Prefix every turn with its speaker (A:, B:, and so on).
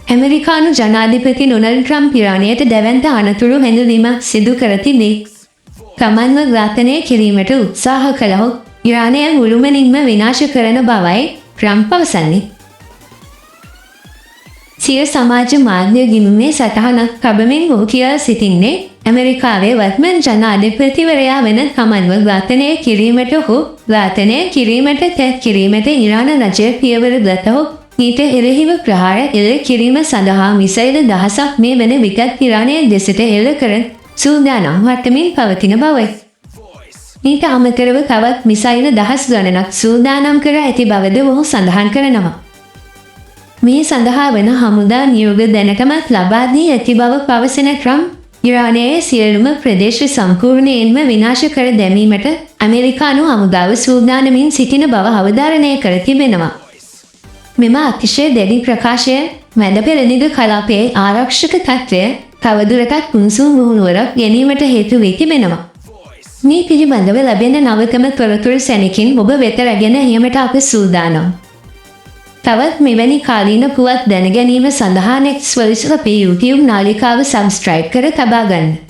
A: ඇමරිකානු ජනාධිපති Donald Trump ඉරානයට දැවැන්ත අනතුරු හැඳින්වීමක් සිදු කර තිබේ. තමන්ව ඝාතනය කිරීමට උත්සාහ කළහොත් ඉරානය මුළුමනින්ම විනාශ කරන බවයි ට්‍රම්ප් පවසන්නේ. සිය සමාජ මාධ්‍ය ගිණුමේ සටහනක් තබමින් ඔහු කියා සිටින්නේ ඇමරිකාවේ වත්මන් ජනාධිපතිවරයා වෙන තමන්ව ඝාතනය කිරීමට හෝ ඝාතනය කිරීමට තැත් කිරීමට ඉරාන රජය පියවර ගතහොත් ඊට එරෙහිව ප්‍රහාර එල්ල කිරීම සඳහා මිසයිල් දහසක් මේ වන විටත් ඉරානය දෙසට එල්ල කර සූදානම් වටමින් පවතින බවයි. ඊට අමතරව තවත් මිසයිල් දහස් ගණනක් සූදානම් කර ඇති බවද ඔහු සඳහන් කරනවා. මේ සඳහා වන හමුදා නියෝග දැනටමත් ලබා දී ඇති බව පවසන ට්‍රම්ප් ඉරානයේ සියලුම ප්‍රදේශ සම්පූර්ණයෙන්ම විනාශ කර දැමීමට ඇමරිකානු හමුදාව සූදානමින් සිටින බව අවධාරණය කර තිබෙනවා. මෙම අතිශය දැඩි ප්‍රකාශය මැද පෙරදිග කලාපයේ ආරක්ෂක තත්ත්වය තවදුරටත් පුංසුම් මුහුණුවරක් ගැනීමට හේතු වී තිබෙනවා. මේ පිළිබඳව ලැබෙන නවතම තොරතුරු සැනකින් ඔබ වෙත රැගෙන එීමට අප සූදානම්. තවත් මෙවැනි කාලීන පුවත් දැනගැනීම සඳහා නෙක්ස්ට් වොයිස් අපේ YouTube නාලිකාව සබ්ස්ක්‍රයිබ් කර තබා ගන්න.